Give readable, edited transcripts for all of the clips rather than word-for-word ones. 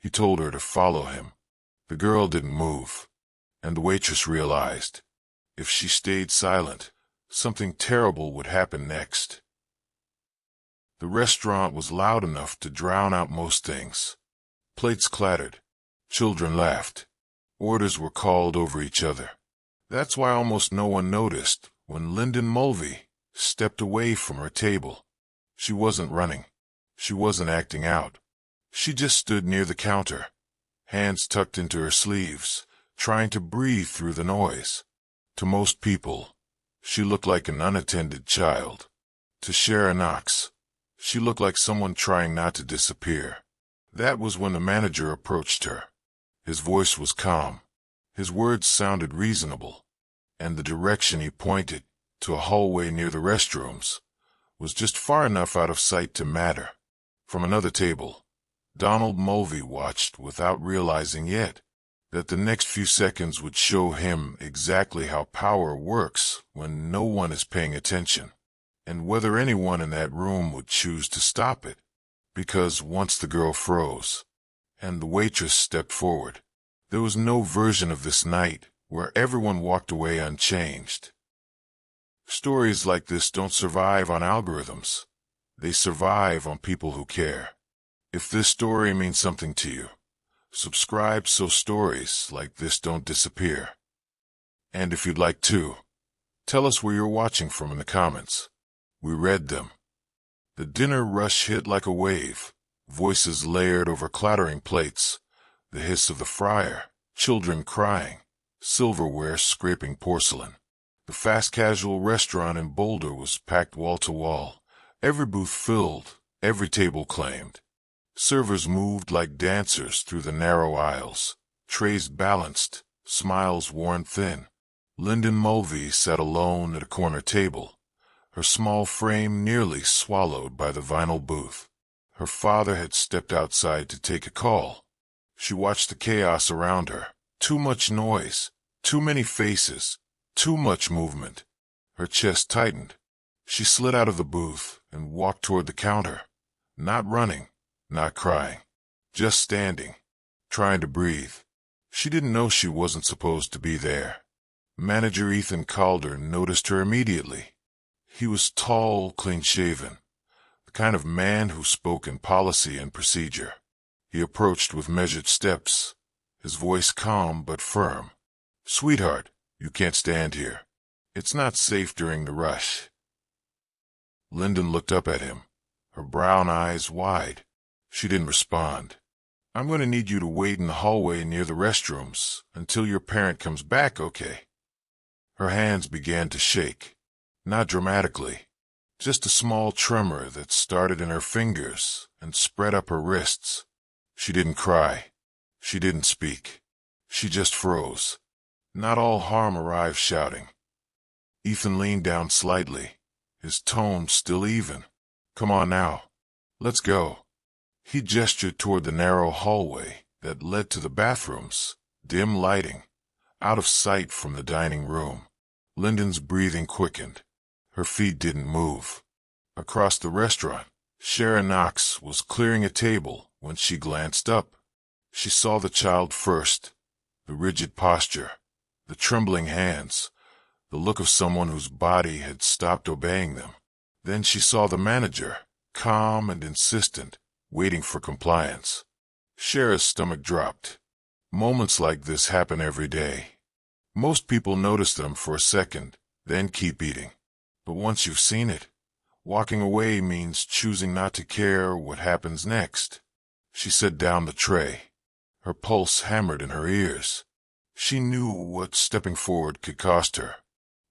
He told her to follow him. The girl didn't move, and the waitress realized if she stayed silent, something terrible would happen next. The restaurant was loud enough to drown out most things. Plates clattered. Children laughed. Orders were called over each other. That's why almost no one noticed when Lyndon Mulvey stepped away from her table. She wasn't running. She wasn't acting out. She just stood near the counter, hands tucked into her sleeves, trying to breathe through the noise. To most people, she looked like an unattended child. To Shara Knox, she looked like someone trying not to disappear. That was when the manager approached her. His voice was calm. His words sounded reasonable, and the direction he pointed, to a hallway near the restrooms, was just far enough out of sight to matter. From another table, Donald Mulvey watched without realizing yet that the next few seconds would show him exactly how power works when no one is paying attention, and whether anyone in that room would choose to stop it. Because once the girl froze, and the waitress stepped forward, there was no version of this night where everyone walked away unchanged. Stories like this don't survive on algorithms. They survive on people who care. If this story means something to you, subscribe so stories like this don't disappear. And if you'd like to, tell us where you're watching from in the comments. We read them. The dinner rush hit like a wave, voices layered over clattering plates, the hiss of the fryer, children crying, silverware scraping porcelain. The fast-casual restaurant in Boulder was packed wall to wall, every booth filled, every table claimed. Servers moved like dancers through the narrow aisles, trays balanced, smiles worn thin. Lyndon Mulvey sat alone at a corner table, her small frame nearly swallowed by the vinyl booth. Her father had stepped outside to take a call. She watched the chaos around her. Too much noise, too many faces, too much movement. Her chest tightened. She slid out of the booth and walked toward the counter, not running, not crying, just standing, trying to breathe. She didn't know she wasn't supposed to be there. Manager Ethan Calder noticed her immediately. He was tall, clean-shaven, the kind of man who spoke in policy and procedure. He approached with measured steps, his voice calm but firm. "Sweetheart, you can't stand here. It's not safe during the rush." Lyndon looked up at him, her brown eyes wide. She didn't respond. "I'm going to need you to wait in the hallway near the restrooms until your parent comes back, okay?" Her hands began to shake. Not dramatically, just a small tremor that started in her fingers and spread up her wrists. She didn't cry. She didn't speak. She just froze. Not all harm arrives shouting. Ethan leaned down slightly, his tone still even. "Come on now. Let's go." He gestured toward the narrow hallway that led to the bathrooms, dim lighting, out of sight from the dining room. Lyndon's breathing quickened. Her feet didn't move. Across the restaurant, Shara Knox was clearing a table when she glanced up. She saw the child first, the rigid posture, the trembling hands, the look of someone whose body had stopped obeying them. Then she saw the manager, calm and insistent, waiting for compliance. Shara's stomach dropped. Moments like this happen every day. Most people notice them for a second, then keep eating. But once you've seen it, walking away means choosing not to care what happens next. She set down the tray. Her pulse hammered in her ears. She knew what stepping forward could cost her.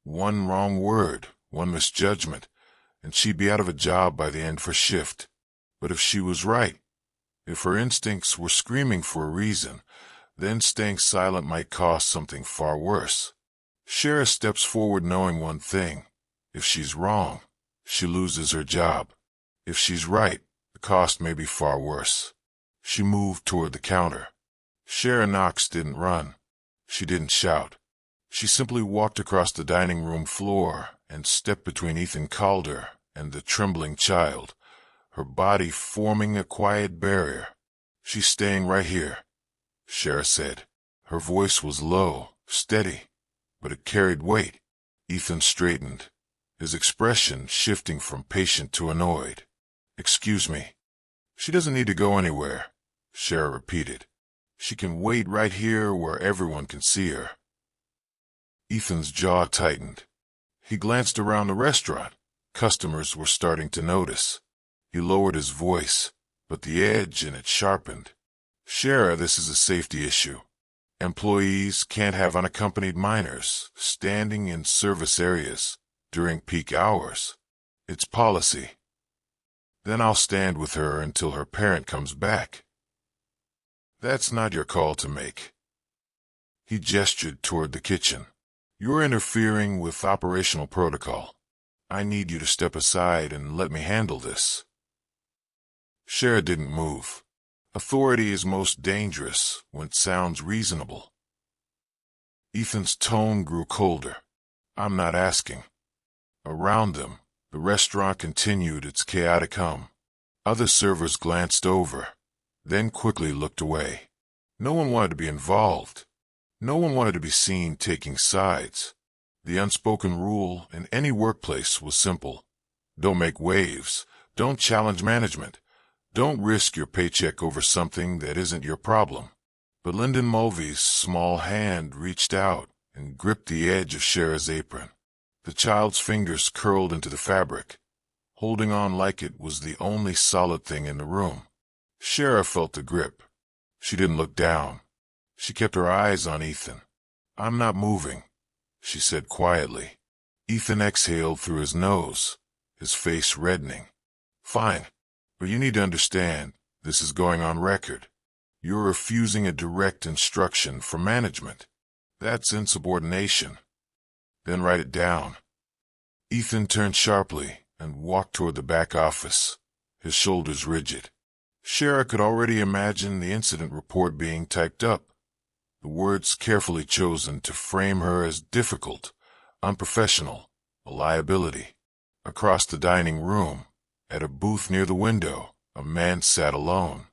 One wrong word, one misjudgment, and she'd be out of a job by the end of her shift. But if she was right, if her instincts were screaming for a reason, then staying silent might cost something far worse. Shara steps forward knowing one thing. If she's wrong, she loses her job. If she's right, the cost may be far worse. She moved toward the counter. Shara Knox didn't run. She didn't shout. She simply walked across the dining room floor and stepped between Ethan Calder and the trembling child, her body forming a quiet barrier. She's staying right here, Shara said. Her voice was low, steady, but it carried weight. Ethan straightened, his expression shifting from patient to annoyed. Excuse me. She doesn't need to go anywhere, Shara repeated. She can wait right here where everyone can see her. Ethan's jaw tightened. He glanced around the restaurant. Customers were starting to notice. He lowered his voice, but the edge in it sharpened. Shara, this is a safety issue. Employees can't have unaccompanied minors standing in service areas during peak hours. It's policy. Then I'll stand with her until her parent comes back. That's not your call to make. He gestured toward the kitchen. You're interfering with operational protocol. I need you to step aside and let me handle this. Shara didn't move. Authority is most dangerous when it sounds reasonable. Ethan's tone grew colder. I'm not asking. Around them, the restaurant continued its chaotic hum. Other servers glanced over, then quickly looked away. No one wanted to be involved. No one wanted to be seen taking sides. The unspoken rule in any workplace was simple. Don't make waves. Don't challenge management. Don't risk your paycheck over something that isn't your problem. But Lyndon Mulvey's small hand reached out and gripped the edge of Shara's apron. The child's fingers curled into the fabric, holding on like it was the only solid thing in the room. Shara felt the grip. She didn't look down. She kept her eyes on Ethan. I'm not moving, she said quietly. Ethan exhaled through his nose, his face reddening. Fine, but you need to understand, this is going on record. You're refusing a direct instruction from management. That's insubordination. Then write it down. Ethan turned sharply and walked toward the back office, his shoulders rigid. Shara could already imagine the incident report being typed up, the words carefully chosen to frame her as difficult, unprofessional, a liability. Across the dining room, at a booth near the window, a man sat alone.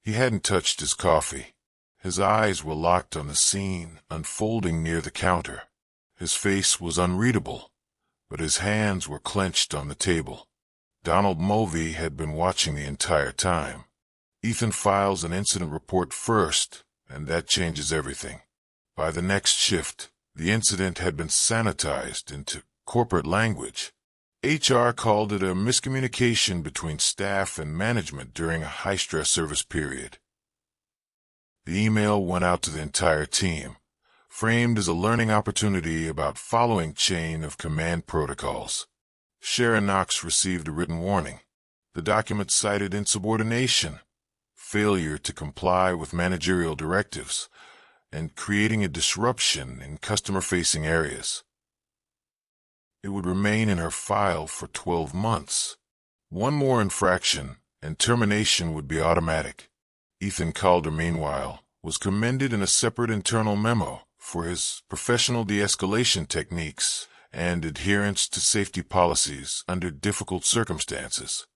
He hadn't touched his coffee. His eyes were locked on the scene unfolding near the counter. His face was unreadable, but his hands were clenched on the table. Donald Mulvey had been watching the entire time. Ethan files an incident report first, and that changes everything. By the next shift, the incident had been sanitized into corporate language. HR called it a miscommunication between staff and management during a high-stress service period. The email went out to the entire team, framed as a learning opportunity about following chain of command protocols. Shara Knox received a written warning. The document cited insubordination, failure to comply with managerial directives, and creating a disruption in customer-facing areas. It would remain in her file for 12 months. One more infraction, and termination would be automatic. Ethan Calder, meanwhile, was commended in a separate internal memo for his professional de-escalation techniques and adherence to safety policies under difficult circumstances.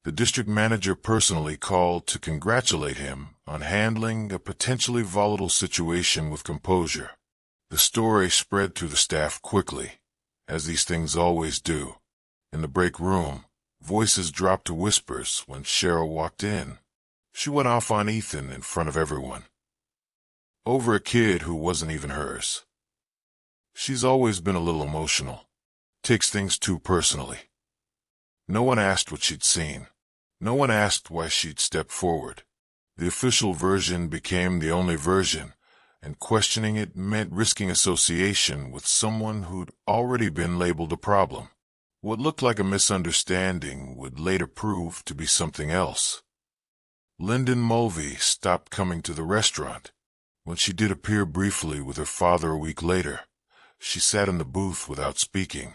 The district manager personally called to congratulate him on handling a potentially volatile situation with composure. The story spread through the staff quickly, as these things always do. In the break room, voices dropped to whispers when Shara walked in. She went off on Ethan in front of everyone. Over a kid who wasn't even hers. She's always been a little emotional. Takes things too personally. No one asked what she'd seen. No one asked why she'd stepped forward. The official version became the only version, and questioning it meant risking association with someone who'd already been labeled a problem. What looked like a misunderstanding would later prove to be something else. Lyndon Mulvey stopped coming to the restaurant. When she did appear briefly with her father a week later, she sat in the booth without speaking,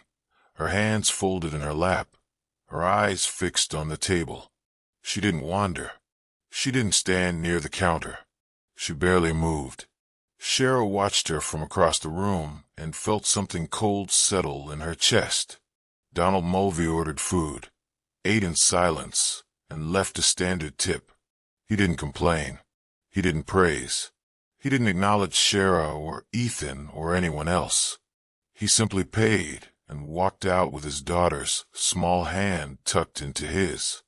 her hands folded in her lap, her eyes fixed on the table. She didn't wander. She didn't stand near the counter. She barely moved. Shara watched her from across the room and felt something cold settle in her chest. Donald Mulvey ordered food, ate in silence, and left a standard tip. He didn't complain. He didn't praise. He didn't acknowledge Shara or Ethan or anyone else. He simply paid and walked out with his daughter's small hand tucked into his.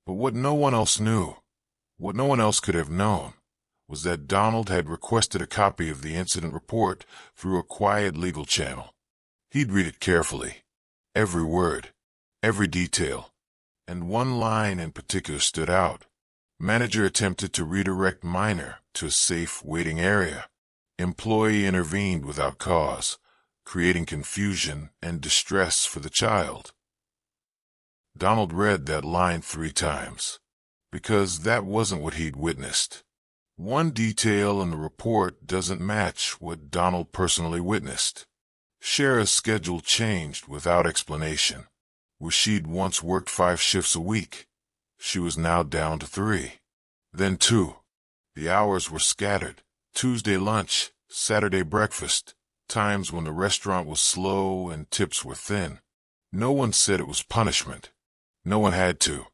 But what no one else knew, what no one else could have known, was that Donald had requested a copy of the incident report through a quiet legal channel. He'd read it carefully, every word, every detail, and one line in particular stood out. Manager attempted to redirect minor to a safe waiting area. Employee intervened without cause, creating confusion and distress for the child. Donald read that line 3 times, because that wasn't what he'd witnessed. One detail in the report doesn't match what Donald personally witnessed. Shara's schedule changed without explanation. Where she'd once worked 5 shifts a week, she was now down to 3. Then 2. The hours were scattered. Tuesday lunch, Saturday breakfast, times when the restaurant was slow and tips were thin. No one said it was punishment. No one had to.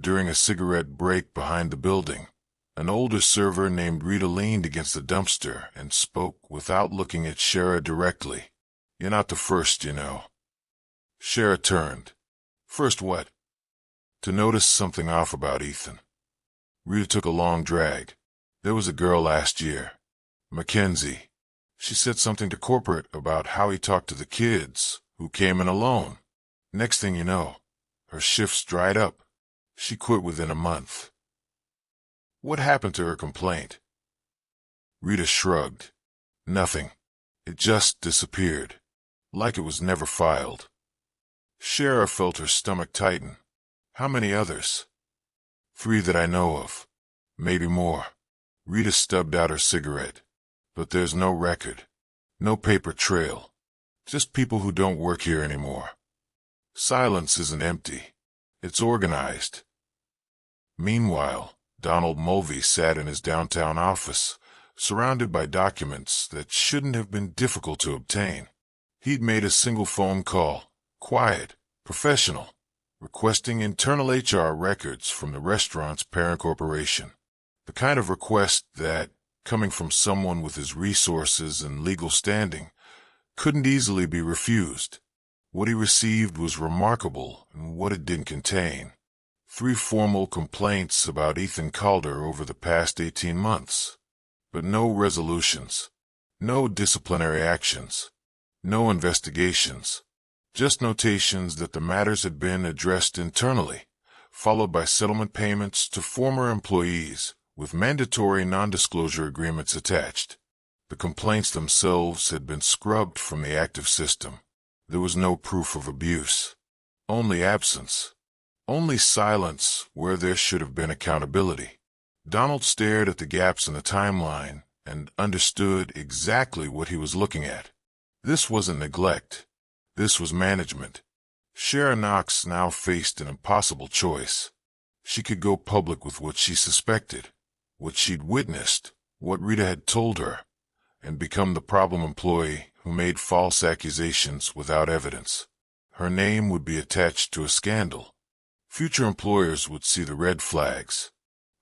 During a cigarette break behind the building, an older server named Rita leaned against the dumpster and spoke without looking at Shara directly. "You're not the first, you know." Shara turned. "First what?" "To notice something off about Ethan." Rita took a long drag. "There was a girl last year, Mackenzie. She said something to corporate about how he talked to the kids, who came in alone. Next thing you know, her shifts dried up. She quit within a month." "What happened to her complaint?" Rita shrugged. "Nothing. It just disappeared, like it was never filed." Shara felt her stomach tighten. "How many others?" "3 that I know of. Maybe more." Rita stubbed out her cigarette. "But there's no record. No paper trail. Just people who don't work here anymore. Silence isn't empty. It's organized." Meanwhile, Donald Mulvey sat in his downtown office, surrounded by documents that shouldn't have been difficult to obtain. He'd made a single phone call, quiet, professional, requesting internal HR records from the restaurant's parent corporation. The kind of request that, coming from someone with his resources and legal standing, couldn't easily be refused. What he received was remarkable in what it didn't contain. 3 formal complaints about Ethan Calder over the past 18 months. But no resolutions, no disciplinary actions, no investigations, just notations that the matters had been addressed internally, followed by settlement payments to former employees with mandatory non-disclosure agreements attached. The complaints themselves had been scrubbed from the active system. There was no proof of abuse, only absence, only silence where there should have been accountability. Donald stared at the gaps in the timeline and understood exactly what he was looking at. This wasn't neglect. This was management. Shara Knox now faced an impossible choice. She could go public with what she suspected, what she'd witnessed, what Rita had told her, and become the problem employee who made false accusations without evidence. Her name would be attached to a scandal. Future employers would see the red flags.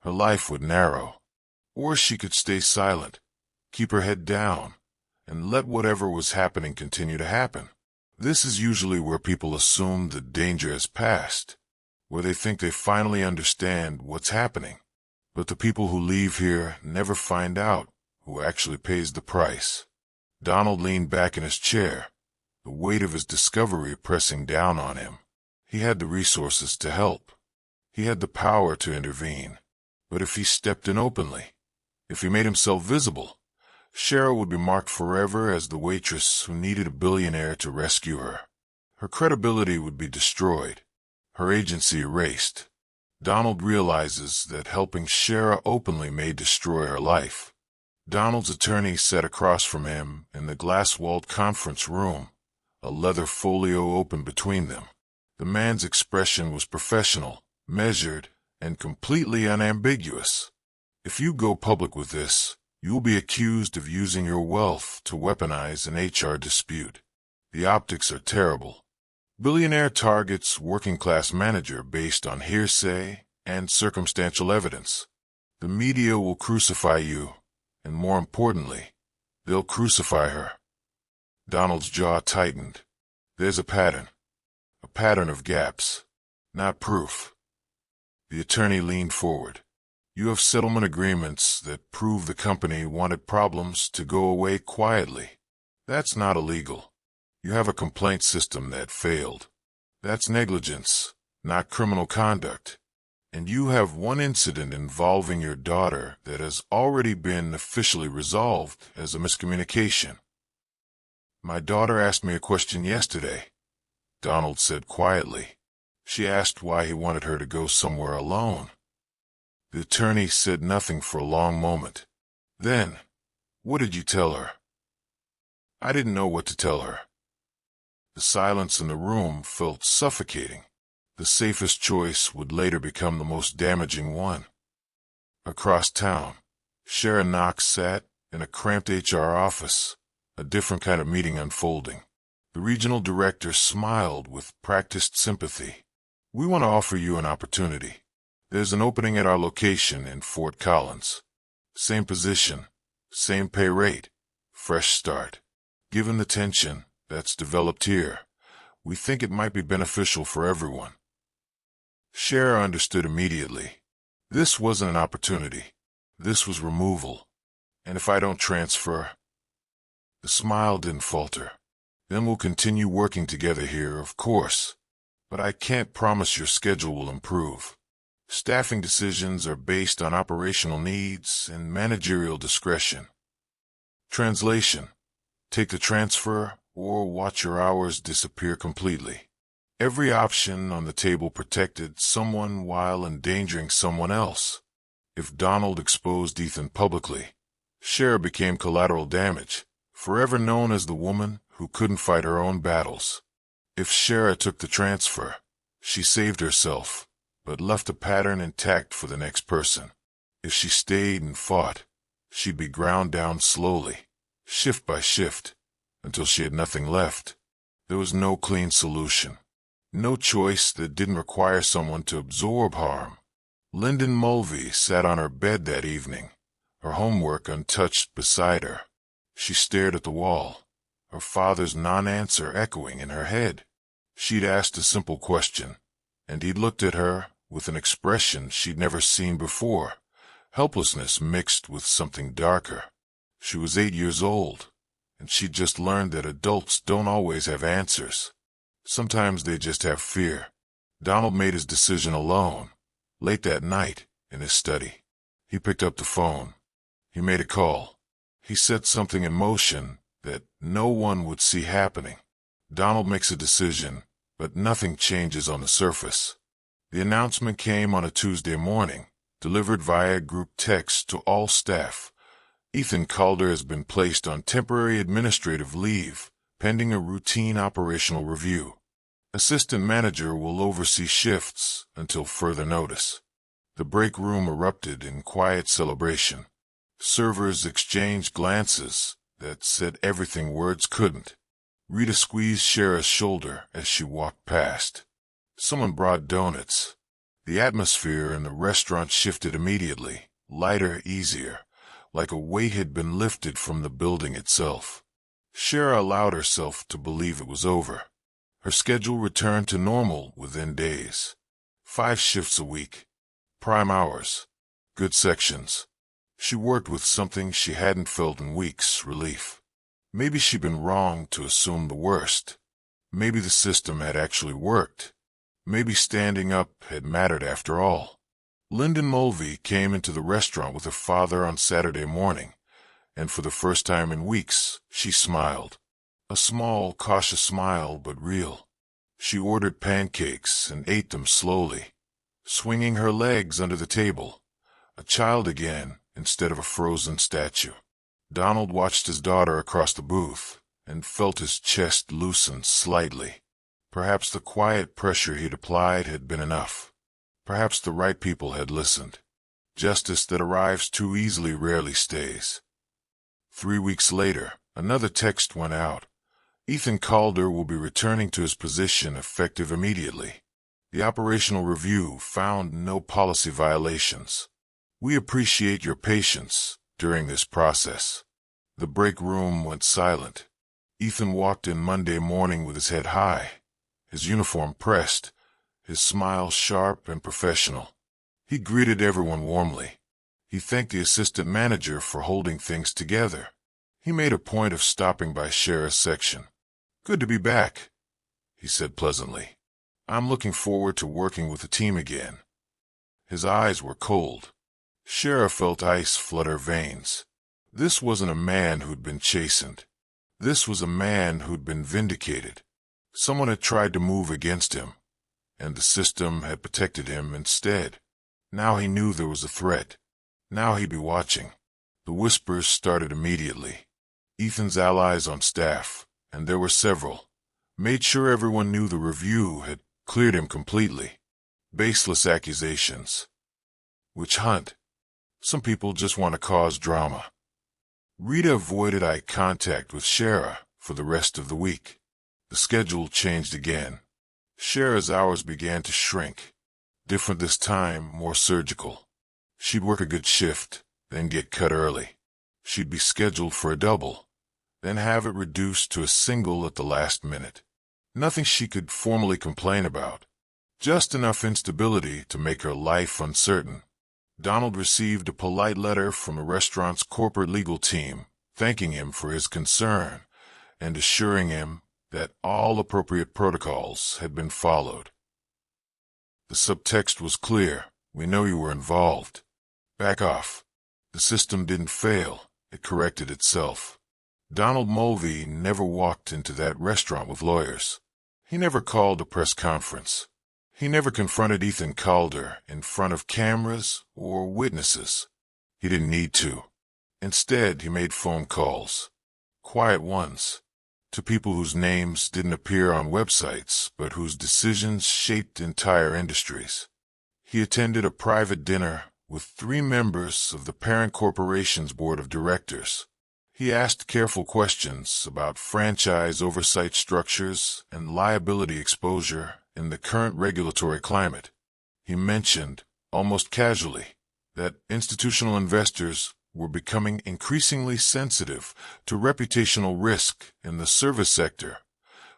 Her life would narrow. Or she could stay silent, keep her head down, and let whatever was happening continue to happen. This is usually where people assume the danger has passed, where they think they finally understand what's happening. But the people who leave here never find out who actually pays the price. Donald leaned back in his chair, the weight of his discovery pressing down on him. He had the resources to help. He had the power to intervene. But if he stepped in openly, if he made himself visible, Shara would be marked forever as the waitress who needed a billionaire to rescue her. Her credibility would be destroyed, her agency erased. Donald realizes that helping Shara openly may destroy her life. Donald's attorney sat across from him in the glass-walled conference room, a leather folio open between them. The man's expression was professional, measured, and completely unambiguous. "If you go public with this, you will be accused of using your wealth to weaponize an HR dispute. The optics are terrible. Billionaire targets working-class manager based on hearsay and circumstantial evidence. The media will crucify you, and more importantly, they'll crucify her. Donald's jaw tightened. There's a pattern of gaps, not proof. The attorney leaned forward. You have settlement agreements that prove the company wanted problems to go away quietly. That's not illegal. You have a complaint system that failed. That's negligence, not criminal conduct. And you have one incident involving your daughter that has already been officially resolved as a miscommunication. My daughter asked me a question yesterday, Donald said quietly. She asked why he wanted her to go somewhere alone. The attorney said nothing for a long moment. Then, what did you tell her? I didn't know what to tell her. The silence in the room felt suffocating. The safest choice would later become the most damaging one. Across town, Sharon Knox sat in a cramped HR office, a different kind of meeting unfolding. The regional director smiled with practiced sympathy. We want to offer you an opportunity. There's an opening at our location in Fort Collins. Same position, same pay rate, fresh start. Given the tension that's developed here, we think it might be beneficial for everyone. Cher understood immediately. This wasn't an opportunity. This was removal. And if I don't transfer? The smile didn't falter. Then we'll continue working together here, of course. But I can't promise your schedule will improve. Staffing decisions are based on operational needs and managerial discretion. Translation: take the transfer or watch your hours disappear completely. Every option on the table protected someone while endangering someone else. If Donald exposed Ethan publicly, Cher became collateral damage, forever known as the woman who couldn't fight her own battles. If Cher took the transfer, she saved herself, but left a pattern intact for the next person. If she stayed and fought, she'd be ground down slowly, shift by shift, until she had nothing left. There was no clean solution. No choice that didn't require someone to absorb harm. Lyndon Mulvey sat on her bed that evening, her homework untouched beside her. She stared at the wall, her father's non-answer echoing in her head. She'd asked a simple question, and he'd looked at her with an expression she'd never seen before, helplessness mixed with something darker. She was 8 years old, and she'd just learned that adults don't always have answers. Sometimes they just have fear. Donald made his decision alone, late that night, in his study. He picked up the phone. He made a call. He set something in motion that no one would see happening. Donald makes a decision, but nothing changes on the surface. The announcement came on a Tuesday morning, delivered via group text to all staff. Ethan Calder has been placed on temporary administrative leave, pending a routine operational review. Assistant manager will oversee shifts until further notice. The break room erupted in quiet celebration. Servers exchanged glances that said everything words couldn't. Rita squeezed Shera's shoulder as she walked past. Someone brought donuts. The atmosphere in the restaurant shifted immediately, lighter, easier, like a weight had been lifted from the building itself. Shera allowed herself to believe it was over. Her schedule returned to normal within days. 5 shifts a week. Prime hours. Good sections. She worked with something she hadn't felt in weeks, relief. Maybe she'd been wrong to assume the worst. Maybe the system had actually worked. Maybe standing up had mattered after all. Lyndon Mulvey came into the restaurant with her father on Saturday morning, and for the first time in weeks, she smiled. A small, cautious smile, but real. She ordered pancakes and ate them slowly, swinging her legs under the table, a child again instead of a frozen statue. Donald watched his daughter across the booth and felt his chest loosen slightly. Perhaps the quiet pressure he'd applied had been enough. Perhaps the right people had listened. Justice that arrives too easily rarely stays. 3 weeks later, another text went out. Ethan Calder will be returning to his position effective immediately. The operational review found no policy violations. We appreciate your patience during this process. The break room went silent. Ethan walked in Monday morning with his head high, his uniform pressed, his smile sharp and professional. He greeted everyone warmly. He thanked the assistant manager for holding things together. He made a point of stopping by Shara's section. "Good to be back," he said pleasantly. "I'm looking forward to working with the team again." His eyes were cold. Shara felt ice flood her veins. This wasn't a man who'd been chastened. This was a man who'd been vindicated. Someone had tried to move against him, and the system had protected him instead. Now he knew there was a threat. Now he'd be watching. The whispers started immediately. Ethan's allies on staff, and there were several, made sure everyone knew the review had cleared him completely. Baseless accusations. Witch hunt. Some people just want to cause drama. Rita avoided eye contact with Shara for the rest of the week. The schedule changed again. Shara's hours began to shrink. Different this time, more surgical. She'd work a good shift, then get cut early. She'd be scheduled for a double, then have it reduced to a single at the last minute. Nothing she could formally complain about. Just enough instability to make her life uncertain. Donald received a polite letter from the restaurant's corporate legal team, thanking him for his concern and assuring him that all appropriate protocols had been followed. The subtext was clear. "We know you were involved. Back off." The system didn't fail. It corrected itself. Donald Mulvey never walked into that restaurant with lawyers. He never called a press conference. He never confronted Ethan Calder in front of cameras or witnesses. He didn't need to. Instead, he made phone calls. Quiet ones. To people whose names didn't appear on websites, but whose decisions shaped entire industries. He attended a private dinner with 3 members of the parent corporation's board of directors. He asked careful questions about franchise oversight structures and liability exposure in the current regulatory climate. He mentioned, almost casually, that institutional investors were becoming increasingly sensitive to reputational risk in the service sector,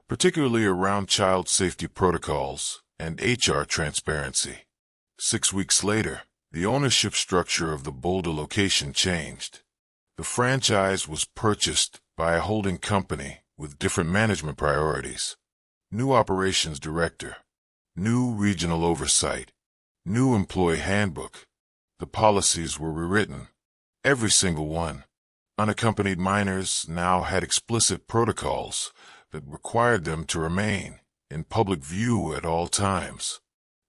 particularly around child safety protocols and HR transparency. 6 weeks later, the ownership structure of the Boulder location changed. The franchise was purchased by a holding company with different management priorities. New operations director, new regional oversight, new employee handbook. The policies were rewritten. Every single one. Unaccompanied minors now had explicit protocols that required them to remain in public view at all times.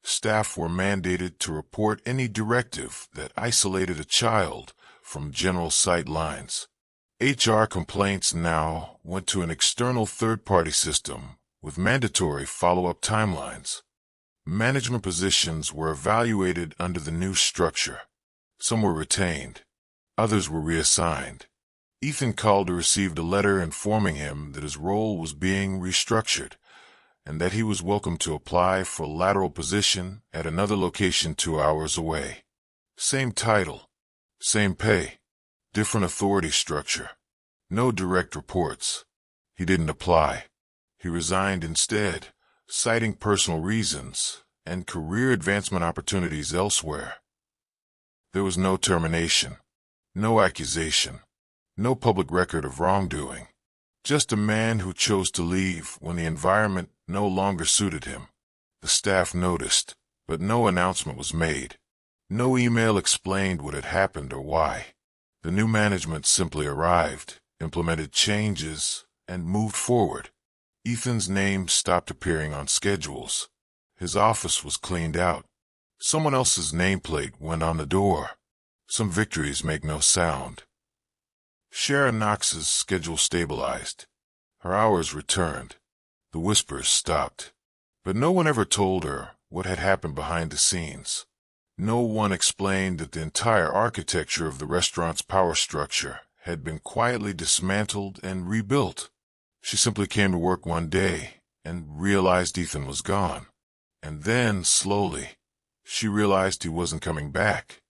Staff were mandated to report any directive that isolated a child from general sight lines. HR complaints now went to an external third-party system with mandatory follow-up timelines. Management positions were evaluated under the new structure. Some were retained. Others were reassigned. Ethan Calder received a letter informing him that his role was being restructured and that he was welcome to apply for a lateral position at another location 2 hours away. Same title, same pay, different authority structure. No direct reports. He didn't apply. He resigned instead, citing personal reasons and career advancement opportunities elsewhere. There was no termination, no accusation, no public record of wrongdoing. Just a man who chose to leave when the environment no longer suited him. The staff noticed, but no announcement was made. No email explained what had happened or why. The new management simply arrived, implemented changes, and moved forward. Ethan's name stopped appearing on schedules. His office was cleaned out. Someone else's nameplate went on the door. Some victories make no sound. Shara Knox's schedule stabilized. Her hours returned. The whispers stopped. But no one ever told her what had happened behind the scenes. No one explained that the entire architecture of the restaurant's power structure had been quietly dismantled and rebuilt. She simply came to work one day and realized Ethan was gone. And then, slowly, she realized he wasn't coming back.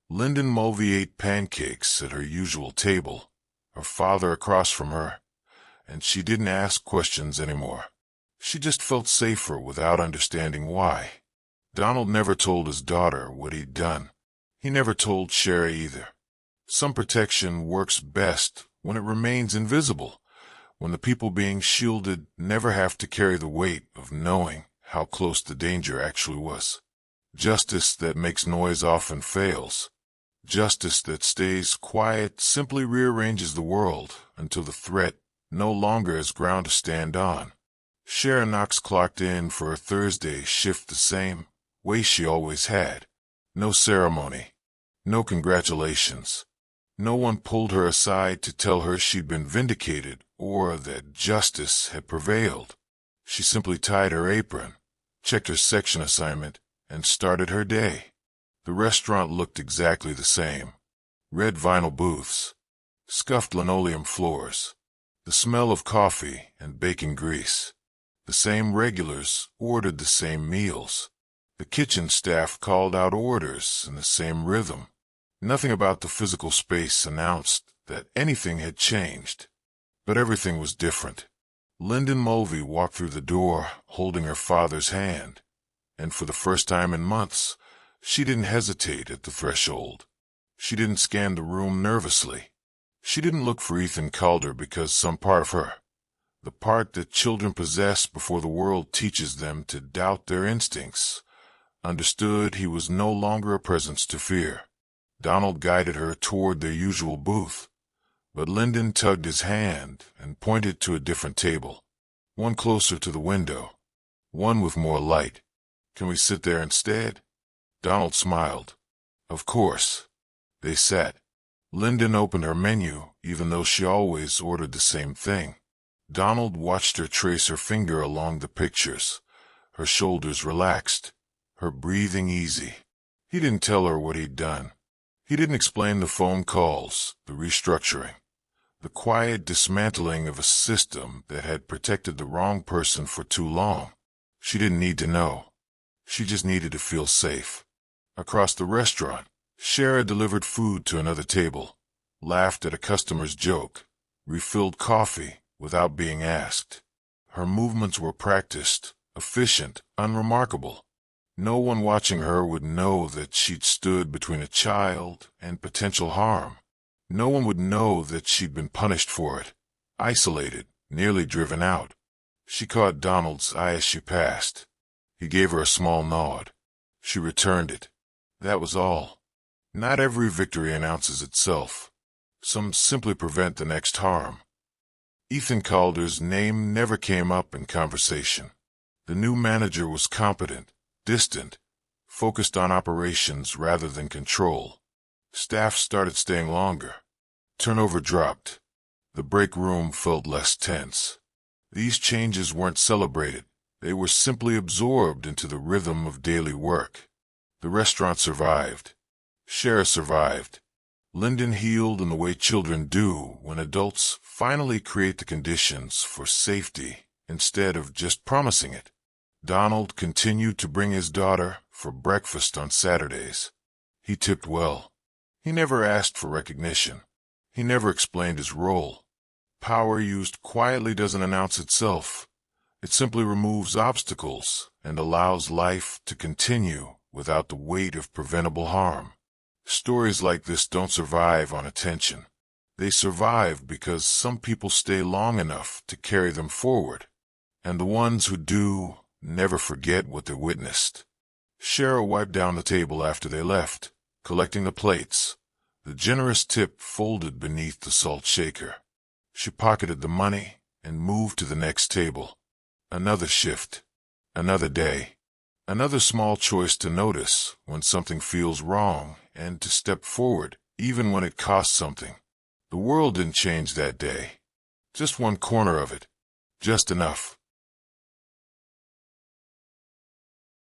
Lyndon Mulvey ate pancakes at her usual table, her father across from her, and she didn't ask questions anymore. She just felt safer without understanding why. Donald never told his daughter what he'd done. He never told Sherry either. Some protection works best when it remains invisible, when the people being shielded never have to carry the weight of knowing how close the danger actually was. Justice that makes noise often fails. Justice that stays quiet simply rearranges the world until the threat no longer has ground to stand on. Sharon Knox clocked in for her Thursday shift the same way she always had. No ceremony. No congratulations. No one pulled her aside to tell her she'd been vindicated or that justice had prevailed. She simply tied her apron, checked her section assignment, and started her day. The restaurant looked exactly the same. Red vinyl booths, scuffed linoleum floors, the smell of coffee and bacon grease. The same regulars ordered the same meals. The kitchen staff called out orders in the same rhythm. Nothing about the physical space announced that anything had changed. But everything was different. Lyndon Mulvey walked through the door holding her father's hand, and for the first time in months, she didn't hesitate at the threshold. She didn't scan the room nervously. She didn't look for Ethan Calder because some part of her, the part that children possess before the world teaches them to doubt their instincts, understood he was no longer a presence to fear. Donald guided her toward their usual booth, but Lyndon tugged his hand and pointed to a different table, one closer to the window, one with more light. "Can we sit there instead?" Donald smiled. Of course. They sat. Lyndon opened her menu, even though she always ordered the same thing. Donald watched her trace her finger along the pictures, her shoulders relaxed, her breathing easy. He didn't tell her what he'd done. He didn't explain the phone calls, the restructuring, the quiet dismantling of a system that had protected the wrong person for too long. She didn't need to know. She just needed to feel safe. Across the restaurant, Shara delivered food to another table, laughed at a customer's joke, refilled coffee without being asked. Her movements were practiced, efficient, unremarkable. No one watching her would know that she'd stood between a child and potential harm. No one would know that she'd been punished for it, isolated, nearly driven out. She caught Donald's eye as she passed. He gave her a small nod. She returned it. That was all. Not every victory announces itself. Some simply prevent the next harm. Ethan Calder's name never came up in conversation. The new manager was competent, distant, focused on operations rather than control. Staff started staying longer. Turnover dropped. The break room felt less tense. These changes weren't celebrated. They were simply absorbed into the rhythm of daily work. The restaurant survived. Shara survived. Lyndon healed in the way children do when adults finally create the conditions for safety instead of just promising it. Donald continued to bring his daughter for breakfast on Saturdays. He tipped well. He never asked for recognition. He never explained his role. Power used quietly doesn't announce itself. It simply removes obstacles and allows life to continue without the weight of preventable harm. Stories like this don't survive on attention. They survive because some people stay long enough to carry them forward, and the ones who do never forget what they witnessed. Shara wiped down the table after they left, collecting the plates, the generous tip folded beneath the salt shaker. She pocketed the money and moved to the next table. Another shift, another day, another small choice to notice when something feels wrong and to step forward, even when it costs something. The world didn't change that day. Just one corner of it. Just enough.